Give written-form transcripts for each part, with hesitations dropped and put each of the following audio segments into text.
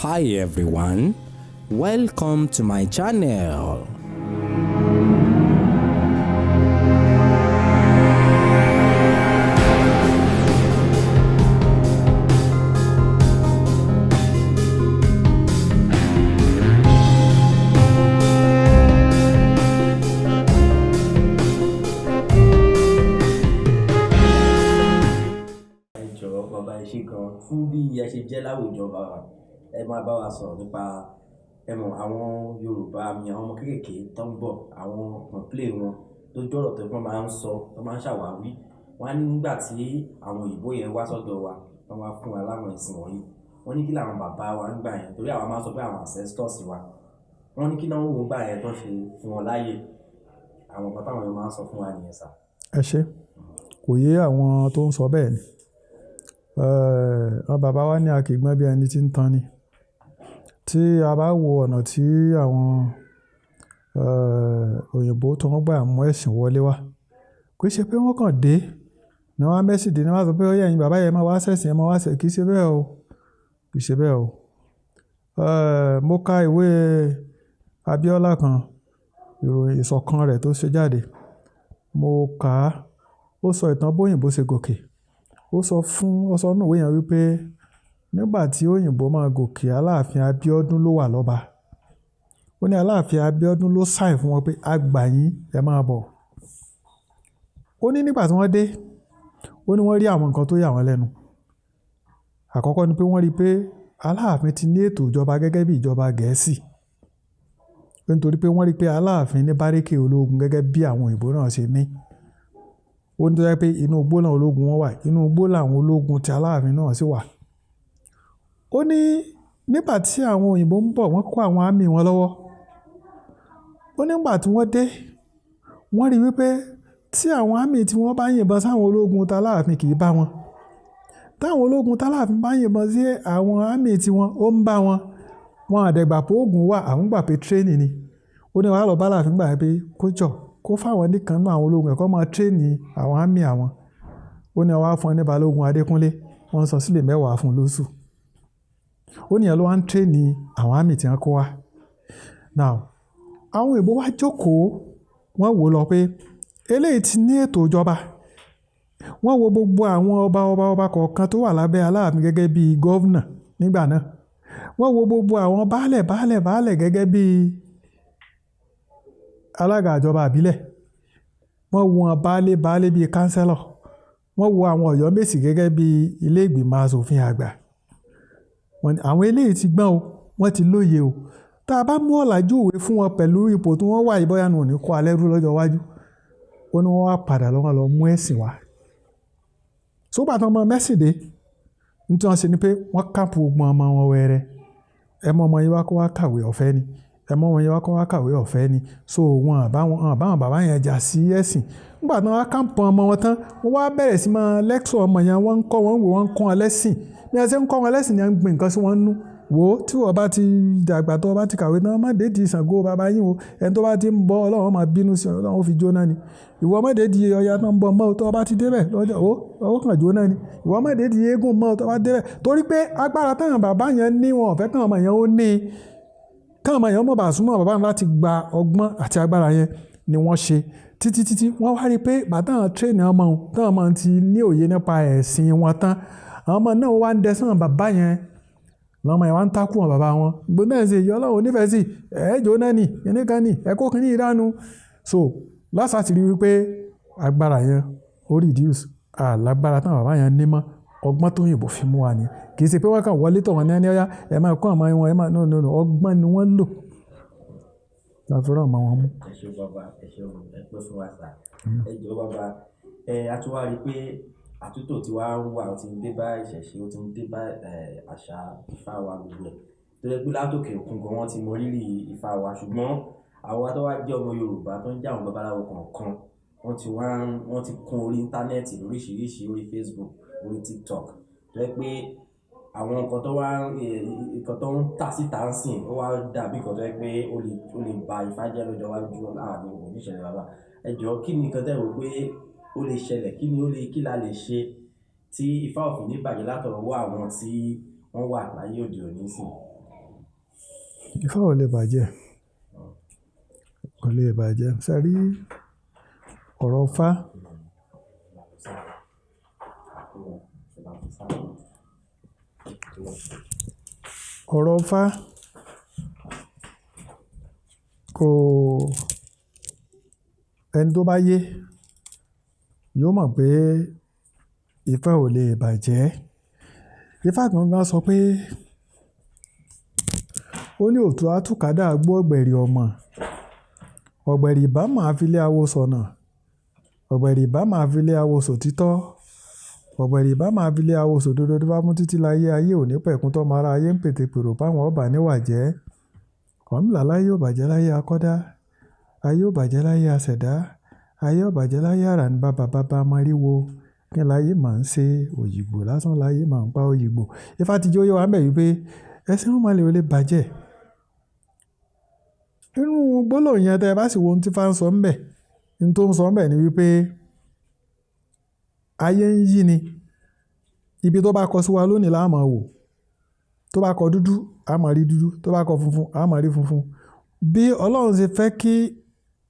Hi everyone, welcome to my channel. Bàbá ẹ ṣé gan fún bí ẹ ṣe jẹ́ láwùjọ bàbá ẹ máa bá wa sọ̀rọ̀ nípa àwọn Yorùbá mi àwọn ọmọ kéékèèké tó ń bọ̀ àwọn complain wọn tó jọ̀rọ̀ tó wọ́n máa ń sọ tó máa ń ṣàwáwí wọ́n á ní nígbà tí àwọn òyìnbó yẹn wá sọ́dọ̀ wa wọ́n wá fún wa láwọn ẹ̀sìn wọ̀nyí wọ́n ní kí làwọn bàbá wa ń gbà yẹn torí àwọn máa ń sọ pé àwọn ancestors wa wọ́n ní kí náà wò gbà yẹn tó ṣe fún wọn láàyè àwọn nǹkan táwọn yẹn máa ń sọ fún wa nìyẹn sà. Ẹ ṣé, kò yé àwọn tó ń sọ bẹ́ẹ̀ ni. Àwọn bàbá wa ní a kì í gbọ́n bí ẹni tí ń tan ni. Tí a bá wo ọ̀nà tí àwọn òyìnbó tó ń gbà mú ẹ̀sìn wọlé wá, kò ṣe pé wọ́n kàn dé ní wọ́n á mẹ́sì dé ní wọ́n á sọ pé ó yẹ ẹ̀yin bàbá yẹn máa wá ṣẹ̀sìn ẹ máa wá ṣẹ̀ kì í ṣe bẹ́ẹ̀ o, kì í ṣe bẹ́ẹ̀ o. Mo ka ìwé Abíọ́lá kan, ìròyìn ìṣọ̀kan rẹ̀ tó ṣe jáde. Mo kà á, ó sọ ìtàn bóyìnbó ṣe gòkè. Ó sọ nínú ìwé yẹn wípé nígbà tí òyìnbó máa gòkè, Aláàfin Abíọ́dún ló wà lọ́ba. Ó ní Aláàfin Abíọ́dún ló sign fún wọn pé a gbà yín, ẹ máa bọ̀. Ó ní nígbà tí wọ́n dé, ó ní wọ́n rí àwọn nǹkan tó yà wọ́n lẹ́nu. Àkọ́kọ́ ni pé wọ́n rí pé Aláàfin ti ní ètò ìjọba gẹ́gẹ́ bí ìjọba Gẹ̀ẹ́sì. Nítorí pé wọ́n rí pé Aláàfin ní bárékè ológun gẹ́gẹ́ bí àwọn òyìnbó náà ṣe ní. Ó ní tó jẹ́ pé inú igbó náà ológun wọn wà, inú igbó làwọn ológun tí Aláàfin náà sì wà. Ó ní nígbà tí àwọn òyìnbó ń bọ̀, wọ́n kó àwọn army wọn lọ́wọ́. Ó ní nígbà tí wọ́n dé, wọ́n rí wípé tí àwọn army tí wọ́n bá yìnbọn sáwọn ológun tí Aláàfin kì í bá wọn. Táwọn ológun tí Aláàfin bá yìnbọn sí àwọn army tí wọn, ó ń bá wọn. Wọn àdẹ̀gbà pé ogun wà, àwọn gbà pé training ni. Ó ní wàá lọ bá Aláàfin gbà pé kó jọ̀ kó fáwọn nìkan náà àwọn ológun ẹ̀kọ́ máa train àwọn army àwọn. Ó ní wàá fún ẹ ní Balógun Adékúnlé, wọ́n sọ sílẹ̀ mẹ́wàá fún lóṣù. Ó ní ẹ ló wá ń train àwọn army tí wọ́n kó wá. Now, àwọn òyìnbó wá jókòó, wọ́n wò lọ pé eléyìí ti ní ètò ìjọba. Wọ́n wo gbogbo àwọn ọba kọ̀ọ̀kan tó wà lábẹ́ Aláàfin gẹ́gẹ́ bí governor nígbà náà. Wọ́n wo gbogbo àwọn baálẹ̀ gẹ́gẹ́ bí alága ìjọba ìbílẹ̀. Wọ́n wo wọn baálé bí councillor. Wọ́n wo àwọn Ọ̀yọ́mèsì gẹ́gẹ́ bí ilé ìgbìmọ̀ aṣòfin àgbà. Àwọn eléyìí ti gbọ́n o, wọ́n ti lóye o. Tá a bá mú ọ̀làjú ìwé fún wọn pẹ̀lú ipò tí wọ́n wà yìí bóyá nù ní kó alẹ́ rú lọ́jọ́ iwájú. Ó ní wọ́n wá padà lọ́wọ́ lọ mú ẹ̀sìn wá. Sógbà tí wọ́n mọ mẹ́sìn dé, ní tí wọ́n ṣe ni pé wọ́n káàpù gbọ́n ọmọ wọn wẹ́rẹ́. Ẹ mọ ọmọ yín wá kó wá kàwé ọ̀fẹ́ ni. Ẹ mọ ọmọ yín wá kó wá kàwé ọ̀fẹ́ ni. So wọn àbáwọn bàbá yẹn jà sí ẹ̀sìn. Nígbà tí wọ́n wá káàpù ọmọ wọn tán, wọ́n wá bẹ̀rẹ̀ sí máa lecture ọmọ yẹn, wọ́n ń kọ́ wọn wò, wọ́n ń kọ́ wọn lẹ́sìn. Bí wọ́n ṣe ń kọ́ wọn lẹ́sìn ni wọ́n ń gbin nǹkan sí wọn nú. Wò ó tí wọ́n bá ti dàgbà tó bá ti kàwé náà, má dé di Ṣàngó bàbá yín o. Ẹni tó bá ti ń bọ̀ Ọlọ́run máa bínú sí ọ, Ọlọ́run ó fi jóná ni. Ìwọ má dé di Ọya tó ń bọ̀ mọ́ tó bá ti débẹ̀ lọ́jọ́ ó kàn jóná ni. Ìwọ má dé di eégún mọ́ tó bá débẹ̀. Torí pé agbára táwọn bàbá yẹn ní wọn ò fẹ́ káwọn ọmọ yẹn ó ní. Káwọn ọmọ yẹn mọ̀ bá súnmọ́ bàbá wọn láti gba ọgbọ́n àti agbára yẹn ni wọ́n ṣe. Títí wọ́n wá rí pé bàtà àwọn train ọmọ wọn, táwọn ọmọ ti ní òye nípa ẹ̀sìn wọn tán. Àwọn ọmọ náà wá ń dẹ́sán bàbá yẹn. Lọ́mọ yẹn wá ń tákù wọn bàbá wọn. Gbóná ẹ̀sìn ìyá Ọlọ́run onífẹ̀ẹ́ sí, jóná ni, ẹnìkan ni, ẹ̀kọ́ kìíní ìdánu. So, lọ́sà ti rí wípé agbára yẹn ó reduce. Lágbára táwọn bàbá yẹn ní mọ́, ọgbọ́n tó òyìnbó fi mú wa ni. Kì í ṣe pé wọ́n kàn wọlé tọ̀ wọ́n ní ẹni ọ̀yá, ẹ máa kọ́ ọmọ wọn, ẹ máa no, ọgbọ́n ni wọ́n lò. Láti rán ọmọ wọn mú. Ẹ ṣé bàbá, ẹ ṣé ẹ pẹ́ fún wa sà. Ẹ jọ̀ọ́ bàbá, a tún wá rí pé àtúntò tí wàá ń wà ó ti ń dé bá ìṣẹ̀ṣe, ó ti ń dé bá àṣà Ifá wa gbogbo ẹ̀. Tó jẹ́ pé látòkè òkun gan wọ́n ti mọ rírì Ifá wa ṣùgbọ́n àwa tó wá jẹ́ ọmọ Yorùbá tó ń jẹ́ àwọn babaláwo kọ̀ọ̀kan wọ́n ti kún orí íńtánẹ́ẹ̀tì lóríṣiríṣi orí Facebook, orí TikTok. Tó jẹ́ pé àwọn nǹkan tó ń tà síta ń sìn ó wá dàbí nǹkan tó jẹ́ pé ó lè ba Ifá jẹ́ lọ́jọ́ iwájú láàrin oníṣẹ̀lẹ̀ bàbá. Ẹ jọ̀ọ́ kí ni nǹkan tẹ́ rò pé ó lè ṣẹlẹ̀ kí la lè ṣe tí Ifá òfin ní bàjẹ́ látọwọ́ àwọn tí wọ́n wà láyé òde òní sìn? Ifá ò lè bàjẹ́, kò lè bàjẹ́. Ṣé rí ọ̀rọ̀ Ifá? Ọ̀rọ̀ Ifá kò ẹni tó bá yé yóò mọ̀ pé Ifá ò lè bàjẹ́. Ifá gangan sọ pé ó ní òtún àtúkàdá gbọ́ ọ̀gbẹ̀rì ọmọ, ọ̀gbẹ̀rì ìbá máa fi lé awo sọ̀nà, ọ̀gbẹ̀rì ìbá máa fi lé awo sòtítọ́, ọ̀gbẹ̀rì ìbá máa fi lé awo sòdodo tó bá mú títí láyé ayé òní pẹ̀kun tó mara ayé ń pètè pèrò báwọn ọba níwà jẹ́. Ọ̀rúnmìlà láyé ò bàjẹ́ láyé akọ́dá, ayé ò bàjẹ́ láyé aṣẹ̀dá, ayé ò bàjẹ́ láyé àrà ní bàbá mọ́ríwo, kí láyé máa ń ṣe òyìnbó lásán láyé máa ń pa òyìnbó. Ifá ti jó yé wa ń bẹ̀ wípé ẹ̀sìn Ọ̀rúnmìlà ò lè bàjẹ́. Nínú gbólóhùn yẹn tẹ́ ẹ bá sì wo ohun tí Ifá ń sọ ń bẹ̀, ohun tó ń sọ ń bẹ̀ ni wípé ayé ń yí ni, ibi tó bá kọ sí wa lónìí la máa wò, tó bá kọ dúdú a máa rí dúdú, tó bá kọ funfun a máa rí funfun. Bí Ọlọ́run ṣe fẹ́ kí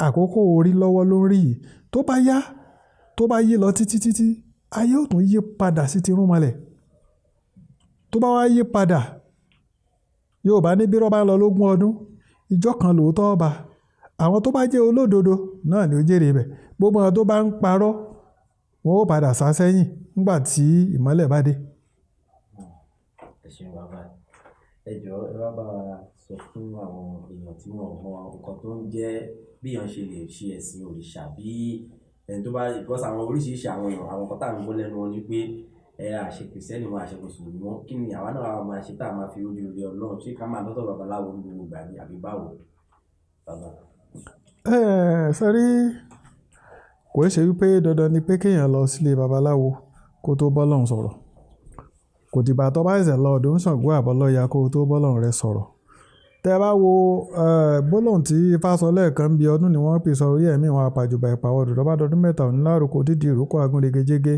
àkókò orí lọ́wọ́ ló ń rí yìí, tó bá yá tó bá yí lọ títí ayé ò tún yí padà sí ti Irúnmọlẹ̀. Tó bá wá yí padà, Yorùbá ní bí irọ́ bá ń lọ lógún ọdún, ìjọ kan lòótọ́ ọba. Àwọn tó bá jẹ́ olódodo náà ni ó jèrè ibẹ̀. Gbogbo àwọn tó bá ń parọ́ wọn ó padà sá sẹ́yìn nígbà tí ìmọ́lẹ̀ bá dé. Ẹ ṣeun bàbá. Ẹ jọ̀ọ́ ẹ wá bá wa sọ fún àwọn èèyàn tí wọ́n mọ nǹkan tó ń jẹ́ bí èèyàn ṣe lè ṣe ẹ̀sìn òrìṣà, bí ẹni tó bá because àwọn oríṣiríṣi àwọn èèyàn àwọn kan tá à ń gbọ́ lẹ́nu wọn ni pé àṣẹ kìrìsìtẹ́nì wọn àṣẹ mùsùlùmí wọn, kí ni àwa náà máa ṣe tá a máa fi ojú rí Ọlọ́run, ṣé ká máa lọ́tọ̀ babaláwo ní gbogbo ìgbà ni àbí báwo bàbá? Sẹ́rí kò ṣe wípé dandan ni pé kéèyàn lọ sílé babaláwo kó tó bọ́lọ́run sọ̀rọ̀. Kò dìgbà tó bá ṣẹ̀ṣẹ̀ lọ ọ̀dọ̀ Ṣàngó àbọ́lọ́ya kó tó bọ́lọ́run rẹ sọ̀rọ̀. Tẹ́ bá wo gbólóhùn tí Ifá sọ lẹ́ẹ̀kan bí ọdún ni wọ́n pè sọ orí ẹ̀mí wọn apàjùbà ìpàwọ̀dù tó bá dọdún mẹ́ta òní lárúkọ dídì ìrókò agúnrégéjégé.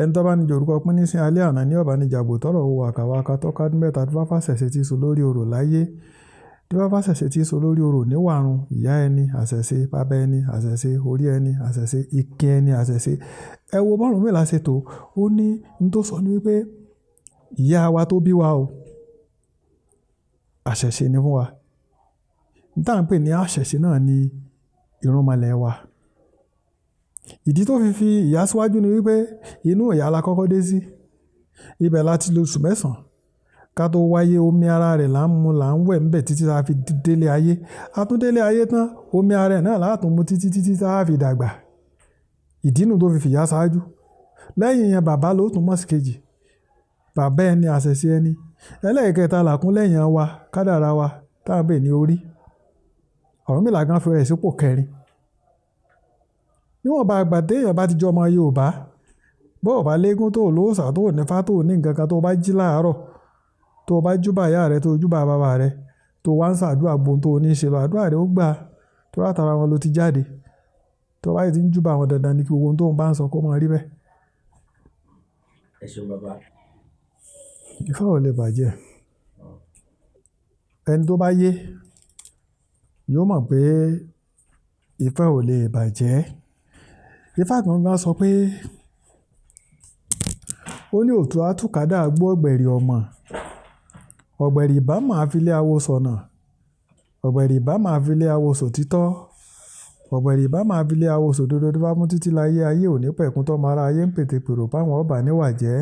Ẹni tó bá ní jorúkọ pín ní sí alẹ́ àná ní ọ̀bá ní jàgbó tọrọ owó wàkàwàkà tó kádún mẹ́ta tó bá fàṣẹ̀ṣẹ̀ tí so lórí orò láyé. Tó bá fàṣẹ̀ṣẹ̀ tí so lórí orò níwàrun, ìyá ẹni àṣẹ̀ṣe, bàbá ẹni àṣẹ̀ṣe, orí ẹni àṣẹ̀ṣe, ike ẹni àṣẹ̀ṣe. Ẹ wo bọ́rúnmìlà ṣe tó, ó ní n tó sọ ní wípé ìyá wa tó bí wa o, àṣẹ̀ṣe ni fún wa. N tá à ń pè ní àṣẹ̀ṣe náà ni Irúnmọlẹ̀ wa. Ìdí tó fi ìyá síwájú ni wípé inú ìyá la kọ́kọ́ dé sí. Ibẹ̀ láti lo oṣù mẹ́sàn-án ká tó wáyé, omi ara rẹ̀ là ń mu là ń wẹ̀ ńbẹ̀ títí tá a fi délé ayé. A tún délé ayé tán, omi ara rẹ̀ náà là á tún mu títí tá a fi dàgbà. Ìdí nù tó fi ìyá ṣáájú. Lẹ́yìn yẹn bàbá ló tún mọ̀ sí kejì. Bàbá ẹni àṣẹ̀ṣe ẹni. Ẹlẹ́ẹ̀kẹta làkún lẹ́yìn wa, kádàrá wa tá à ń pè ní orí. Ọ̀rúnmìlà gan fi rẹ̀ sípò kẹrin. Níwọ̀n bá àgbà téèyàn bá ti jọ ọmọ Yorùbá, bó ò bá léégún tó lóòṣà tó ní Ifá tó ní nǹkan kan tó bá jí láàárọ̀, tó bá júbà ìyá rẹ̀ tó júbà bàbá rẹ̀, tó wá ń ṣàdúrà gbóhun tó ní ṣe lọ, àdúrà rẹ̀ ó gbà tó látara wọn ló ti jáde. Tó bá ti ń júbà wọn dandan ni kí gbogbo ohun tó ń bá ń sọ kó máa rí bẹ́ẹ̀. Ẹ ṣeun bàbá. Ifá ò lè bàjẹ́. Ẹni tó bá yé yóò mọ̀ pé Ifá ò lè bàjẹ́. Ifá gangan sọ pé ó ní òtún àtúkàdá gbọ́ ọ̀gbẹ̀rì ọmọ, ọ̀gbẹ̀rì ìbá máa fi lé awo sọ̀nà, ọ̀gbẹ̀rì ìbá máa fi lé awo sòtítọ́, ọ̀gbẹ̀rì ìbá máa fi lé awo sòdodo tó bá mú títí láyé ayé òní pẹ̀kun tó mara ayé ń pètè pèrò báwọn ọba níwà jẹ́.